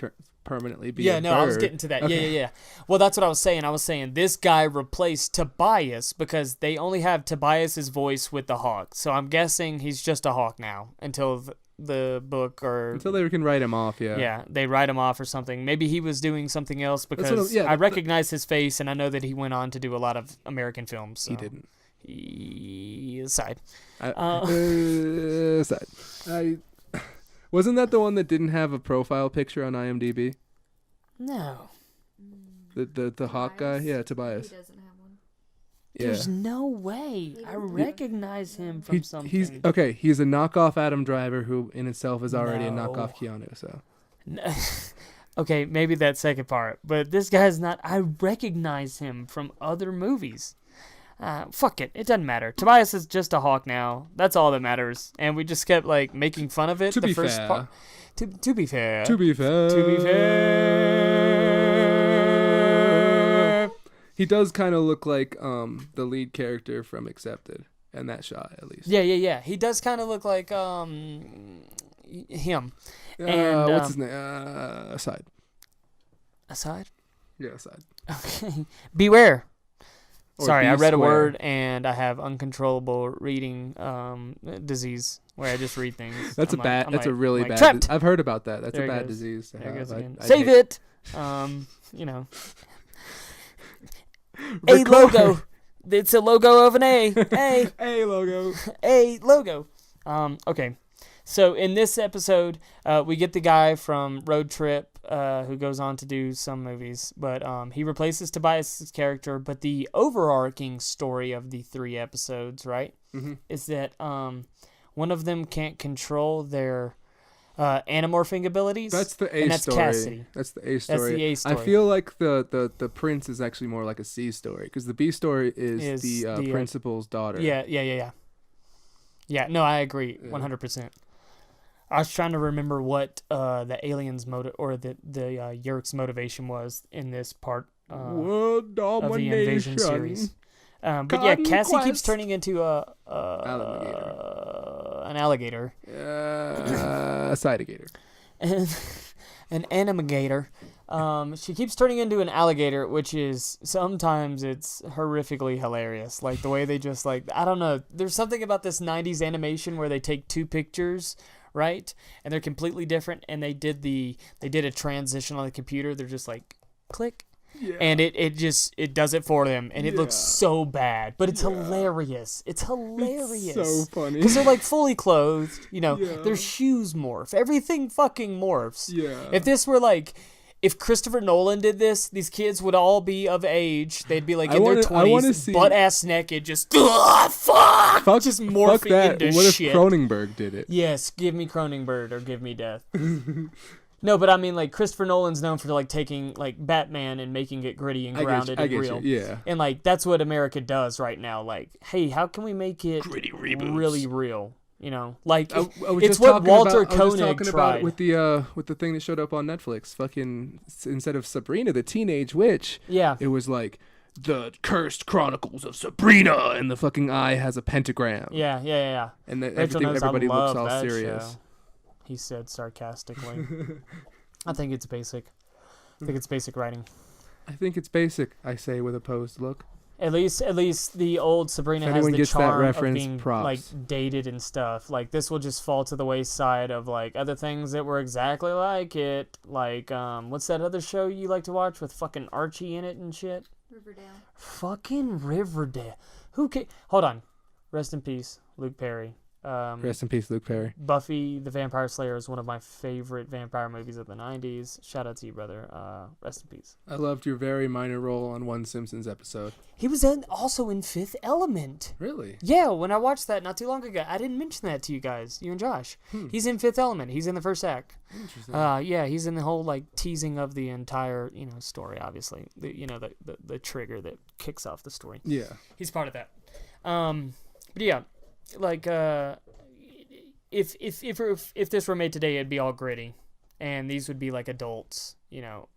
permanently be a bird. I was getting to that. Okay. Yeah. Well, that's what I was saying. I was saying this guy replaced Tobias because they only have Tobias's voice with the hawk. So I'm guessing he's just a hawk now until the book until they can write him off. Yeah, they write him off or something. Maybe he was doing something else because I recognize his face, and I know that he went on to do a lot of American films. So. He didn't. Aside. Wasn't that the one that didn't have a profile picture on IMDb? No. The hawk guy? Yeah, Tobias. He doesn't have one. Yeah. There's no way. I recognize him from something. He's a knockoff Adam Driver who in itself is already a knockoff Keanu, so. Okay, maybe that second part. But this guy's not. I recognize him from other movies. Fuck it. It doesn't matter. Tobias is just a hawk now. That's all that matters. And we just kept making fun of it. To be fair. He does kind of look like the lead character from Accepted, in that shot at least. Yeah. He does kind of look like him. And what's his name? Aside. Aside? Yeah, Aside. Okay. Beware. Or Sorry, I read a square. word and I have uncontrollable reading disease where I just read things. That's a really bad. Trapped. I've heard about that. That's there a bad goes. disease. There goes again. I Save it. A logo. It's a logo of an A. A. A logo. A logo. Okay. So in this episode, we get the guy from Road Trip who goes on to do some movies, but he replaces Tobias' character. But the overarching story of the 3 episodes, right, is that one of them can't control their anamorphing abilities. That's the A and that's story. Cassidy. That's the A story. That's the A story. I feel like the prince is actually more like a C story because the B story is the principal's daughter. Yeah. Yeah, no, I agree 100%. I was trying to remember what the aliens' or the Yerk's motivation was in this part of the invasion series. But yeah, Cassie keeps turning into an alligator. A side-gator. An animagator. She keeps turning into an alligator, which is sometimes it's horrifically hilarious. Like the way they just I don't know. There's something about this 90s animation where they take 2 pictures, right? And they're completely different. And they did a transition on the computer. They're just click. Yeah. And it does it for them, and it looks so bad, but it's hilarious. It's hilarious. It's so funny because they're fully clothed. Their shoes morph. Everything fucking morphs. Yeah. If this were if Christopher Nolan did this, these kids would all be of age. They'd be in their 20s, butt ass naked, just fuck, just morphing fuck that. into what shit. What if Cronenberg did it? Yes, give me Cronenberg or give me death. No, but I mean, Christopher Nolan's known for taking Batman and making it gritty and grounded and real. Yeah. And that's what America does right now. Hey, how can we make it gritty reboots. Really real? It's what Walter Koenig tried. I was talking about with the thing that showed up on Netflix. Fucking instead of Sabrina the Teenage Witch, it was the Cursed Chronicles of Sabrina, and the fucking eye has a pentagram. Yeah. And everybody looks all serious. Show. He said sarcastically. I think it's basic. I think it's basic writing. I think it's basic, I say with a posed look. At least the old Sabrina has the charm of being dated and stuff. This will just fall to the wayside of other things that were exactly like it. What's that other show you like to watch with fucking Archie in it and shit? Riverdale. Fucking Riverdale. Hold on. Rest in peace, Luke Perry. Rest in peace, Luke Perry. Buffy the Vampire Slayer is one of my favorite vampire movies of the 90s. Shout out to you, brother. Rest in peace. I loved your very minor role on one Simpsons episode. He was also in Fifth Element. Really? Yeah, when I watched that not too long ago, I didn't mention that to you guys, you and Josh. He's in Fifth Element. He's in the first act. Interesting. Yeah, he's in the whole teasing of the entire story. Obviously, the trigger that kicks off the story. Yeah, he's part of that. But yeah, if this were made today, it'd be all gritty, and these would be adults,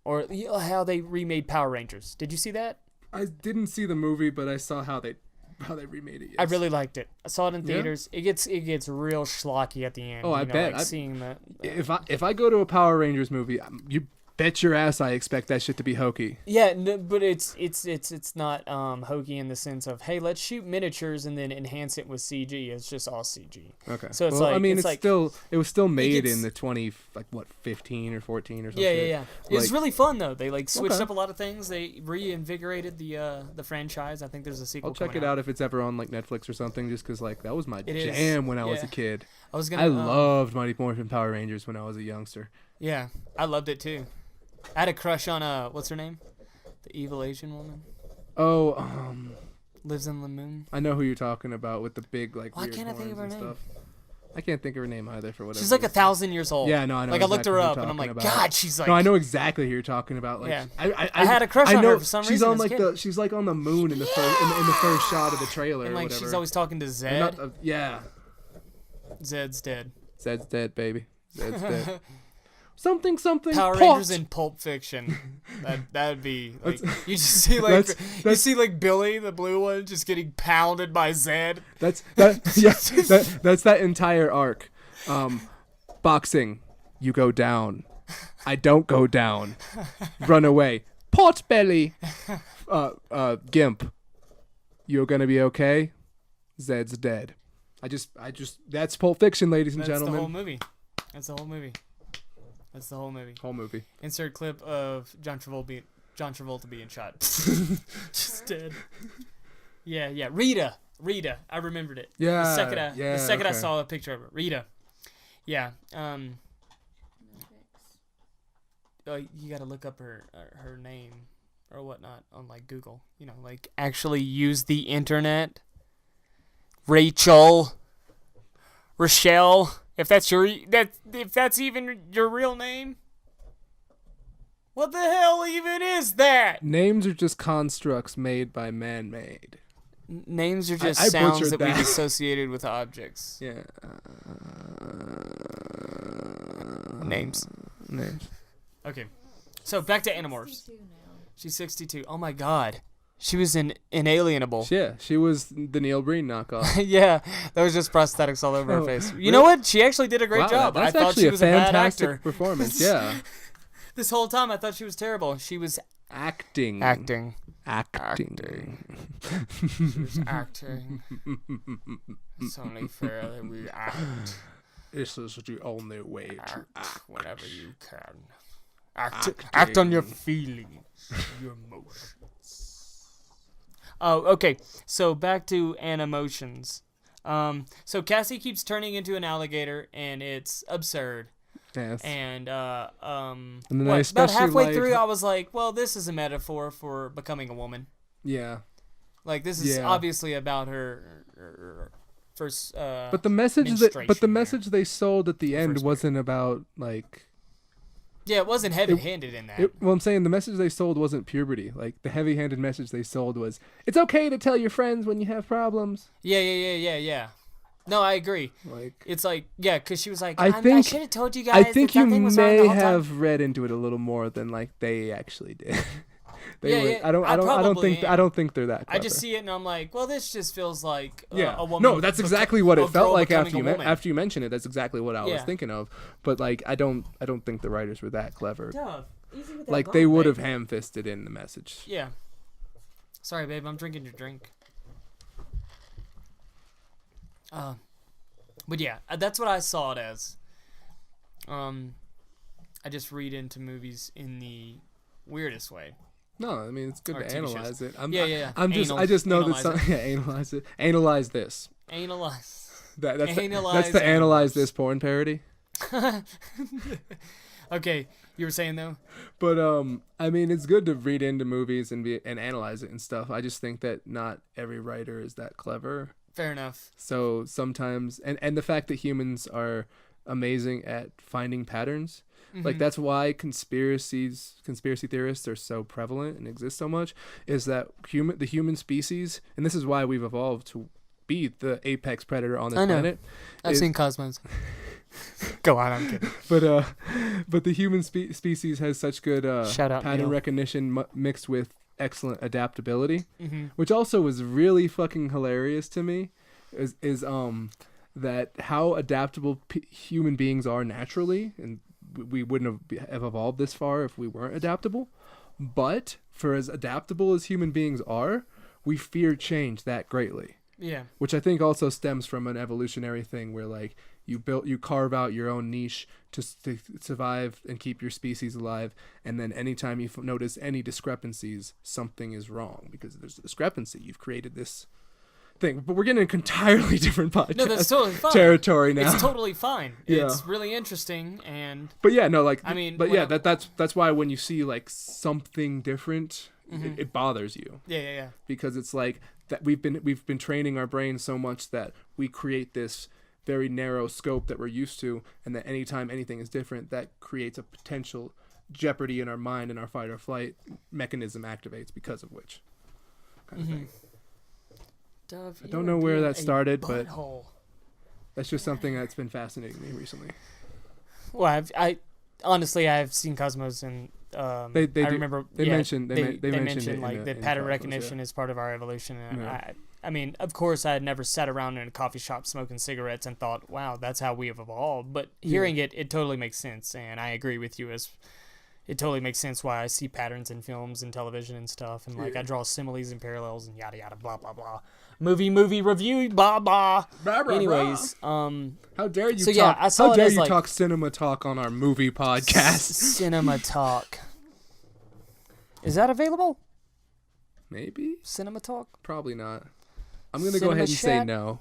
or how they remade Power Rangers. Did you see that? I didn't see the movie, but I saw how they remade it. Yes. I really liked it. I saw it in theaters. Yeah. It gets real schlocky at the end. Oh, I bet. Seeing that. If I go to a Power Rangers movie, you bet your ass I expect that shit to be hokey. Yeah, no, but it's not hokey in the sense of, hey, let's shoot miniatures and then enhance it with CG. It's just all CG. Okay. So it's it was still made in the 15 or 14 or something. Yeah. It was really fun though. They switched up a lot of things. They reinvigorated the franchise. I think there's a sequel. I'll check it out if it's ever on Netflix or something, just because that was my jam when I was a kid. I loved Mighty Morphin Power Rangers when I was a youngster. Yeah, I loved it too. I had a crush on what's her name? The evil Asian woman. Oh, lives in the moon. I know who you're talking about with the big Why can't I think of her name? I can't think of her name either for whatever. She's 1,000 years old. Yeah, no, I know. I looked her up and I'm like, God, she's No, I know exactly who you're talking about. Yeah. I had a crush on her for some reason. She's on she's on the moon in the first in the first shot of the trailer. And or whatever. She's always talking to Zed. Yeah. Zed's dead. Zed's dead, baby. Zed's dead. Something. Power Rangers in Pulp Fiction. That would be you just see you see Billy, the blue one, just getting pounded by Zed. That's that entire arc. Boxing, you go down. I don't go down. Run away. Potbelly. Gimp. You're gonna be okay. Zed's dead. That's Pulp Fiction, ladies and gentlemen. That's the whole movie. Whole movie. Insert clip of John Travolta being shot. Just dead. Yeah. Rita. I remembered it. Yeah. The second I saw a picture of her. Rita. Yeah. You gotta look up her name or whatnot on Google. Actually use the internet. Rochelle. If that's even your real name, what the hell even is that? Names are just constructs made by man-made. Names are just sounds that we've associated with objects. Yeah. Names. Okay, so back to Animorphs. She's 62. Oh my God. She was in InAlienable. Yeah, she was the Neil Breen knockoff. Yeah, that was just prosthetics all over her face. You know what? She actually did a great job. That's I thought she was a bad actor. Performance. Yeah. This whole time I thought she was terrible. She was acting. She was acting. It's only fair that we act. This is the only way to act whenever you can. Act on your feelings, your emotions. Oh, okay. So back to Animotions. So Cassie keeps turning into an alligator, and it's absurd. Yes. And then about halfway through, I was like, "Well, this is a metaphor for becoming a woman." Yeah. This is obviously about her first. But the message they sold at the end wasn't about Yeah, it wasn't heavy-handed in that. I'm saying the message they sold wasn't puberty. The heavy-handed message they sold was, it's okay to tell your friends when you have problems. Yeah. No, I agree. It's because she was like, I should have told you guys. I think you may have read into it a little more than they actually did. I don't think they're that clever. I just see it and I'm like, well, this just feels like a woman. No, that's exactly what it felt like after you mentioned it. That's exactly what I was thinking of. But I don't think the writers were that clever. Duh. Easy with that they would have ham-fisted in the message. Yeah. Sorry, babe. I'm drinking your drink. But yeah, that's what I saw it as. I just read into movies in the weirdest way. No, I mean it's good to analyze it. Yeah. I just know that analyze it. Analyze this. Analyze. That's the Analyze This porn parody. Okay, you were saying though. But I mean, it's good to read into movies and analyze it and stuff. I just think that not every writer is that clever. Fair enough. So sometimes, and the fact that humans are amazing at finding patterns, like that's why conspiracy theorists are so prevalent and exist so much, is that the human species, and this is why we've evolved to be the apex predator on this planet. I've seen Cosmos. Go on, I'm kidding. But the human species has such good pattern recognition mixed with excellent adaptability, which also was really fucking hilarious to me. Is that how adaptable human beings are naturally, and we wouldn't have evolved this far if we weren't adaptable. But for as adaptable as human beings are, we fear change that greatly. Yeah. Which I think also stems from an evolutionary thing where like you carve out your own niche to survive and keep your species alive, and then anytime you notice any discrepancies, something is wrong because there's a discrepancy. You've created this thing, but we're getting an entirely different podcast. No, that's totally fine. Territory now. It's totally fine. Yeah. It's really interesting, and but yeah, no, like I mean, but yeah, that's why when you see like something different, it bothers you. Yeah. Because it's like that we've been training our brains so much that we create this very narrow scope that we're used to, and that anytime anything is different, that creates a potential jeopardy in our mind, and our fight or flight mechanism activates because of which kind of thing. Dove, I don't know where that started, but that's just something that's been fascinating me recently. Well, I've seen Cosmos, and I remember they mentioned like the pattern recognition is part of our evolution. And I mean, of course, I had never sat around in a coffee shop smoking cigarettes and thought, "Wow, that's how we have evolved." But hearing it totally makes sense, and I agree with you. It totally makes sense why I see patterns in films and television and stuff, and like I draw similes and parallels and yada yada blah blah blah. Movie review blah blah. Anyways, how dare you? So yeah, I saw how dare it as you like, talk cinema talk on our movie podcast? Cinema talk. Is that available? Maybe Cinema talk. Probably not. I'm gonna go ahead and say no.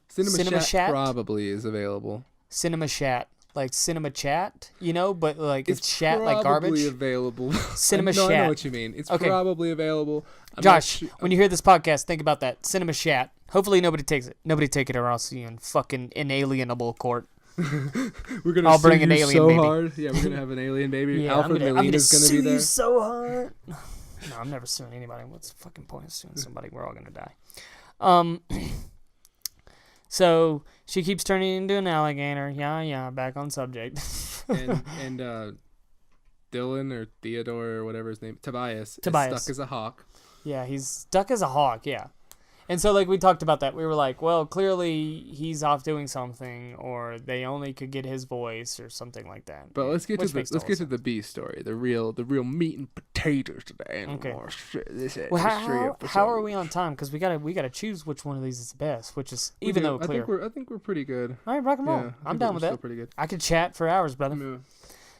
Cinema Shat probably is available. Cinema Shat. Like cinema chat, but like it's chat like garbage. It's probably available. Cinema Chat. I know what you mean. It's probably available. Josh, when you hear this podcast, think about that. Cinema Chat. Hopefully nobody takes it. Nobody take it, or I'll see you in fucking InAlienable court. We're gonna bring an alien baby. Hard. Yeah, we're gonna have an alien baby. Yeah, Alfred Molina's gonna be there. You so hard. No, I'm never suing anybody. What's the fucking point of suing somebody? We're all gonna die. So she keeps turning into an alligator. Yeah, back on subject. and Dylan or Theodore or whatever his name, Tobias. Is stuck as a hawk. Yeah, he's stuck as a hawk, yeah. And so, like, we talked about that. We were like, well, clearly he's off doing something, or they only could get his voice, or something like that. But let's get to the B story, the real meat and potatoes today. Okay. Well, how are we on time? Because we gotta choose which one of these is the best. Which is though clear. I think we're pretty good. All right, rock and roll. Yeah, I'm down with that. Pretty good. I could chat for hours, brother. Yeah.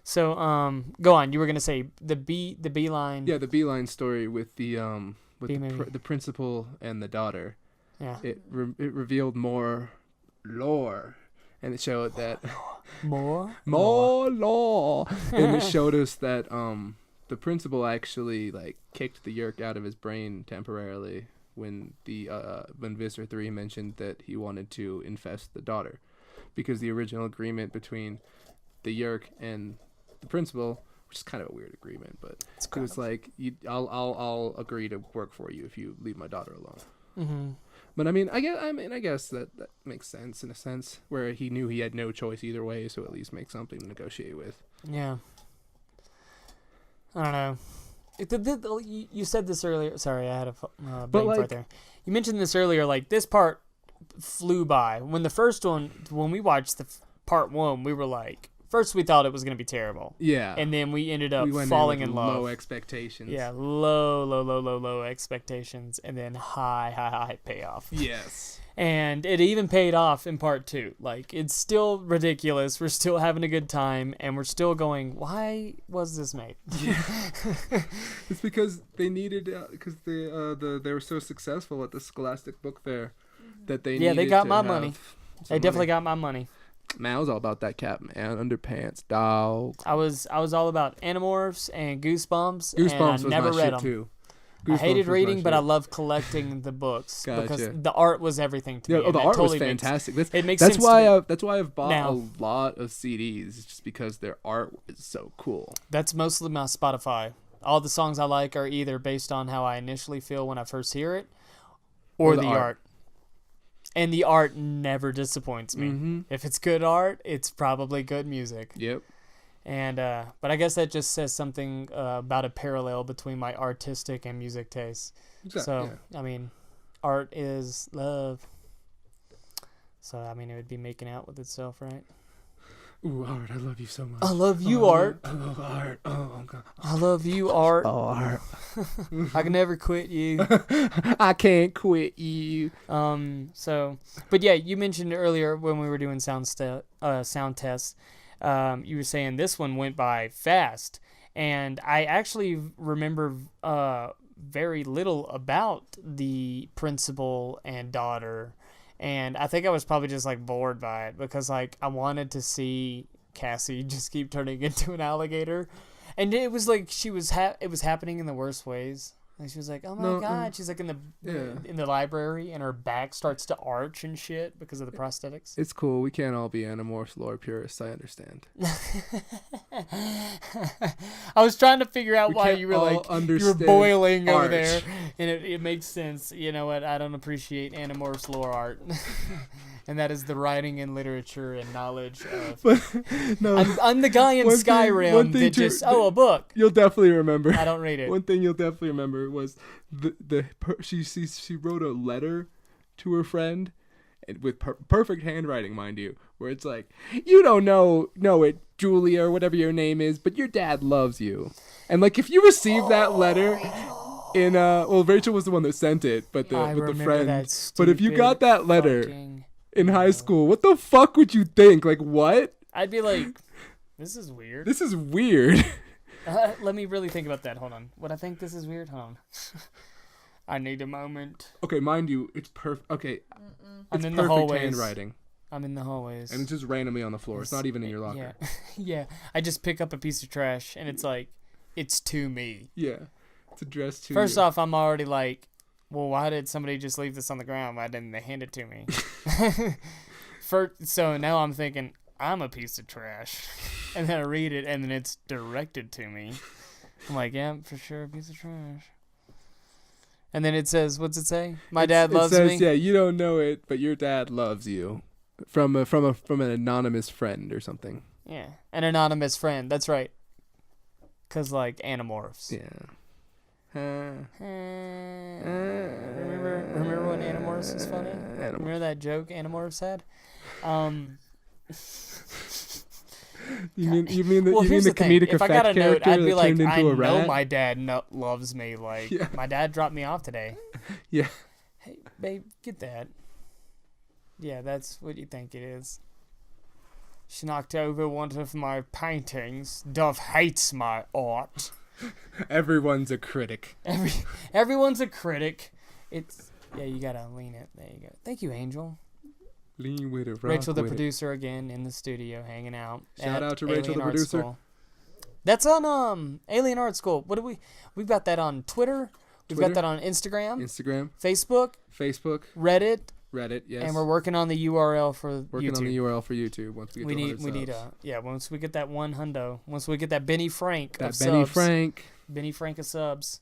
So go on. You were gonna say the beeline. Yeah, the beeline story with the the principal and the daughter. Yeah. It revealed more lore, and it showed that more lore, and it showed us that the principal actually like kicked the yerk out of his brain temporarily when Visser 3 mentioned that he wanted to infest the daughter, because the original agreement between the yerk and the principal, which is kind of a weird agreement, but it was like, I'll agree to work for you if you leave my daughter alone. Mm-hmm. But I guess that makes sense in a sense, where he knew he had no choice either way, so at least make something to negotiate with. Yeah. I don't know. You said this earlier. Sorry, I had a brain fart there. You mentioned this earlier. Like, this part flew by. When we watched the part 1, we were like, first we thought it was going to be terrible. Yeah. And then we ended up falling in love. Low expectations. Yeah, low expectations, and then high payoff. Yes. And it even paid off in part 2. Like, it's still ridiculous. We're still having a good time, and we're still going, why was this made? Yeah. It's because they needed, because they were so successful at the Scholastic Book Fair that they needed they got to my have money. They definitely got my money. Man, I was all about that cap, man. Underpants, dog. I was all about Animorphs and Goosebumps. Goosebumps and I was never my read shit them. too. I hated reading, but shit. I loved collecting the books Gotcha. because the art was everything to me. Oh, the art totally was fantastic. It makes that's sense why to me. that's why I've bought Now. a lot of CDs, just because their art is so cool. That's mostly my Spotify. All the songs I like are either based on how I initially feel when I first hear it, or the art. And the art never disappoints me. Mm-hmm. If it's good art, it's probably good music. Yep. And but I guess that just says something about a parallel between my artistic and music tastes. Exactly. So I mean, art is love. So I mean, it would be making out with itself, right? Ooh, Art, I love you so much. I love you, Art. I love Art. Oh, God. I love you, Art. Oh, Art. I can never quit you. I can't quit you. So, but yeah, you mentioned earlier when we were doing sound tests, you were saying this one went by fast, and I actually remember very little about the principal and daughter, and I think I was probably just like bored by it because like I wanted to see Cassie just keep turning into an alligator, and it was like it was happening in the worst ways. Like she was like, "Oh my God!" She's like in the library, and her back starts to arch and shit because of the prosthetics. It's cool. We can't all be Animorphs lore purists. I understand. I was trying to figure out why you were like you were boiling over art. there, and it makes sense. You know what? I don't appreciate Animorphs lore art, and that is the writing and literature and knowledge of. No, I'm the guy in Skyrim that just a book. You'll definitely remember. I don't read it. One thing you'll definitely remember was she wrote a letter to her friend, and with perfect handwriting, mind you, where it's like, you don't know it, Julia, or whatever your name is, but your dad loves you. And like, if you receive that letter in Rachel was the one that sent it, but the friend. But if you got that letter in high school, what the fuck would you think? Like, what? I'd be like, this is weird. This is weird. Let me really think about that. Hold on. Would I think this is weird? Hold on. I need a moment. Okay, mind you, it's perfect. Okay, I'm in perfect the hallways. handwriting. I'm in the hallways. And it's just randomly on the floor. It's not even in your locker. Yeah. Yeah. I just pick up a piece of trash, and it's like, it's to me. Yeah. It's addressed to First you. off, I'm already like, well, why did somebody just leave this on the ground? Why didn't they hand it to me? So now I'm thinking, I'm a piece of trash. And then I read it, and then it's directed to me. I'm like, yeah, for sure, a piece of trash. And then it says, what's it say? My dad loves me? It says, yeah, you don't know it, but your dad loves you. From an anonymous friend or something. Yeah, an anonymous friend. That's right. 'Cause, like, Animorphs. Yeah. Remember when Animorphs was funny? Remember that joke Animorphs had? You mean the thing. comedic if effect I got a note, character I'd be that like, turned into I a know rat? my dad loves me. Like, Yeah. my dad dropped me off today. Yeah. Hey, babe, get that. Yeah, that's what you think it is. She knocked over one of my paintings. Dove hates my art. Everyone's a critic. Everyone's a critic. It's you gotta lean it. There you go. Thank you, Angel. Lean with it, rock Rachel, the with it. producer, again in the studio, hanging out. Shout out to Rachel, the Alien Art producer. School. That's on Alien Art School. What do we've got that on Twitter. We've got that on Instagram, Facebook, Reddit, yes. And we're working on the URL for working YouTube. on the URL for YouTube once we get to 100 subs. Once we get that one hundo, once we get that Benny Frank That of Benny subs. Benny Frank of subs.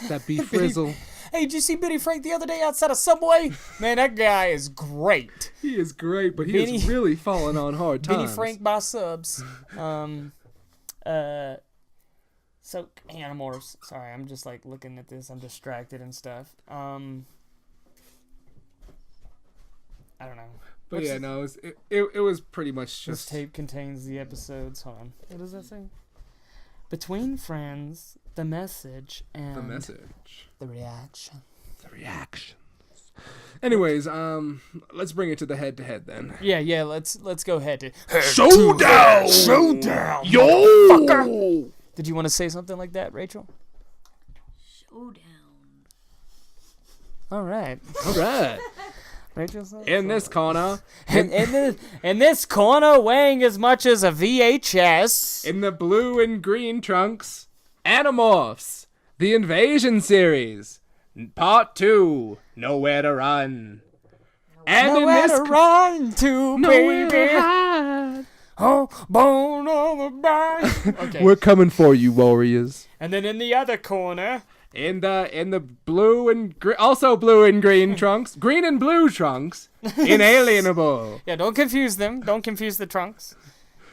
That B Frizzle. Hey, did you see Benny Frank the other day outside of Subway? Man, that guy is great. He is great, but he is really falling on hard times. Benny Frank by subs. So Animorphs. Sorry, I'm just like looking at this. I'm distracted and stuff. I don't know. But it was pretty much This just. tape contains the episodes. Hold on. What does that say? Between friends, the message, and the reaction. The reactions. Anyways, let's bring it to the head-to-head then. Yeah. Let's go head to Showdown! Yo! Fucker! Did you want to say something like that, Rachel? Showdown. All right. In this corner. In this corner, weighing as much as a VHS. In the blue and green trunks, Animorphs, the Invasion series, Part 2, Nowhere to Run. And nowhere to run to, baby. Oh, bone on the back. Okay. We're coming for you, warriors. And then in the other corner, in the blue and also blue and green trunks, green and blue trunks, InAlienable. Yeah, don't confuse them. Don't confuse the trunks.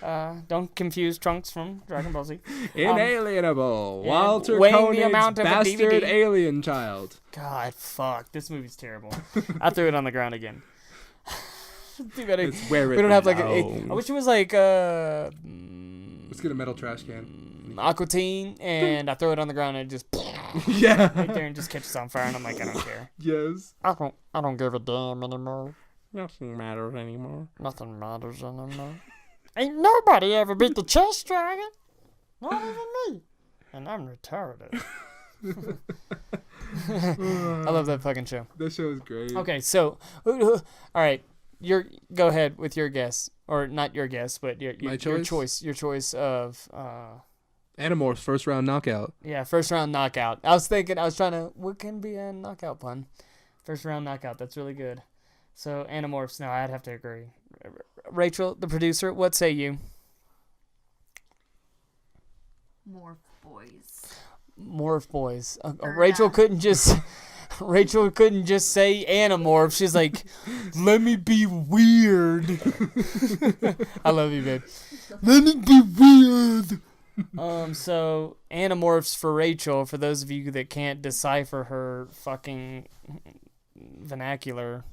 Don't confuse Trunks from Dragon Ball Z. InAlienable. Yeah, Walter weighing the Koenig's amount of a bastard DVD. alien child. God, fuck. This movie's terrible. I threw it on the ground again. Too bad It's where it we don't have like belongs. I wish it was like Let's get a metal trash can. Aqua Teen, and I throw it on the ground and it just Yeah. right there and just catches on fire, and I'm like, I don't care. Yes. I don't give a damn anymore. Nothing matters anymore. Nothing matters anymore. Ain't nobody ever beat the chess dragon. Not even me. And I'm retarded. I love that fucking show. That show is great. Okay, so all right, go ahead with your guess, or not your guess, but your choice of Animorphs first round knockout. yeah, first round knockout. I was trying to, what can be a knockout pun? First round knockout. That's really good. So Animorphs. Now I'd have to agree. Rachel, the producer, what say you? Morph boys. Morph boys. Rachel couldn't just say Animorphs. She's like, let me be weird. I love you, babe. Let me be weird. So Animorphs for Rachel. For those of you that can't decipher her fucking vernacular.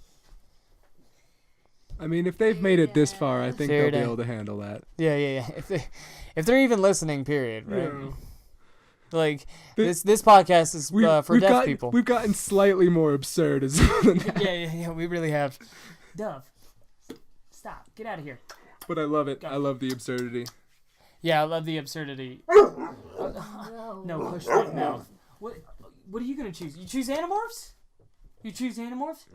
I mean, if they've made it this far, I think Fair they'll be day. able to handle that. Yeah. If they're even listening, period, right? Yeah. Like this podcast is for deaf people. We've gotten slightly more absurd as than that. Yeah, we really have. Dove, stop, get out of here. But I love it. I love the absurdity. Yeah, I love the absurdity. No, push that mouth. What are you gonna choose? You choose Animorphs? You choose Animorphs?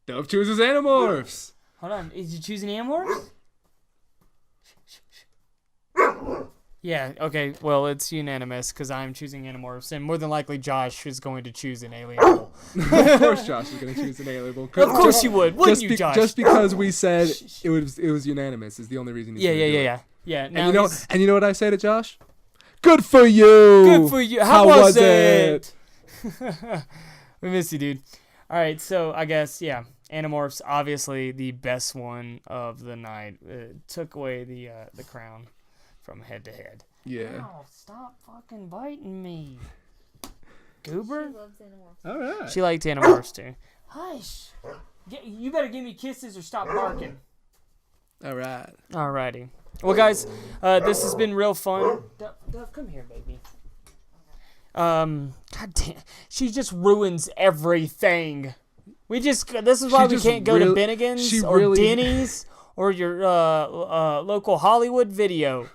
Dove chooses Animorphs. Hold on, is you choosing Animorphs? Yeah, okay, well, it's unanimous because I'm choosing Animorphs, and more than likely Josh is going to choose InAlienable. Of course Josh is going to choose Inalienable. Of course you would, wouldn't you, Josh? Just because we said it was unanimous is the only reason he's gonna do it. Yeah. And you know what I say to Josh? Good for you. Good for you. How was it? We miss you, dude. All right, so I guess, yeah, Animorphs, obviously the best one of the night. Took away the crown from head to head. Yeah. Ow, stop fucking biting me. Goober? She loves Animorphs. All right. She liked Animorphs too. Hush. You better give me kisses or stop barking. All right. Alrighty. Well, guys, this has been real fun. Dove, come here, baby. God damn. She just ruins everything. This is why we can't go to Bennigan's or Denny's or your local Hollywood Video.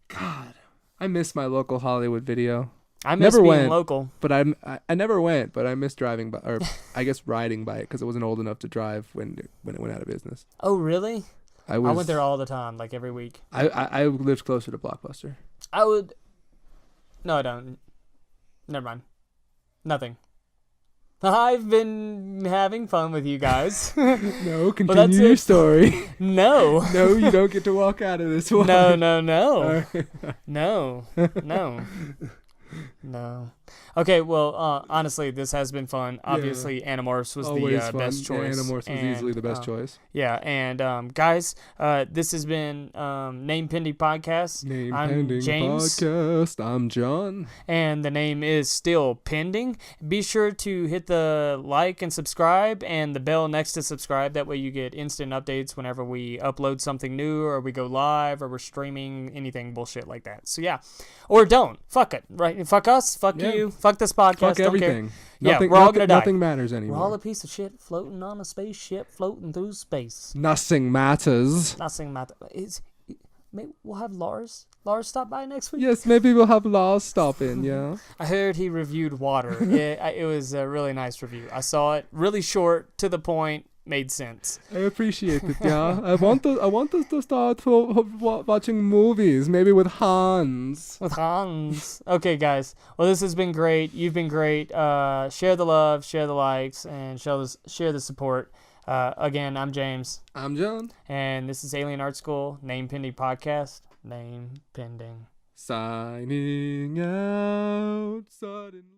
God, I miss my local Hollywood Video. I miss being local. But I never went, but I miss driving by, or I guess riding by it because it wasn't old enough to drive when it went out of business. Oh, really? I went there all the time, like every week. I lived closer to Blockbuster. I would. No, I don't. Never mind. Nothing. I've been having fun with you guys. No, continue your story. No. No, you don't get to walk out of this one. No. No. Okay, well, honestly, this has been fun. Obviously, Animorphs was the best choice. Yeah, Animorphs was easily the best choice. Yeah, and guys, this has been Name Pending Podcast. I'm James. Podcast. I'm John. And the name is still pending. Be sure to hit the like and subscribe and the bell next to subscribe. That way you get instant updates whenever we upload something new or we go live or we're streaming, anything bullshit like that. So yeah. Or don't. Fuck it. Right? Fuck us. Fuck you. Fuck this podcast. Fuck don't everything. Care. Nothing, we're all gonna die. Nothing matters anymore. We're all a piece of shit floating on a spaceship floating through space. Nothing matters. Nothing matters. maybe we'll have Lars stop by next week. Yes, maybe we'll have Lars stop in, yeah. I heard he reviewed Water. It was a really nice review. I saw it, really short, to the point, made sense. I appreciate it, yeah. I want us to start watching movies, maybe with Hans. With Hans. Okay, guys. Well, this has been great. You've been great. Share the love, share the likes, and share the support. Again, I'm James. I'm John. And this is Alien Art School, Name Pending Podcast. Name Pending. Signing out suddenly.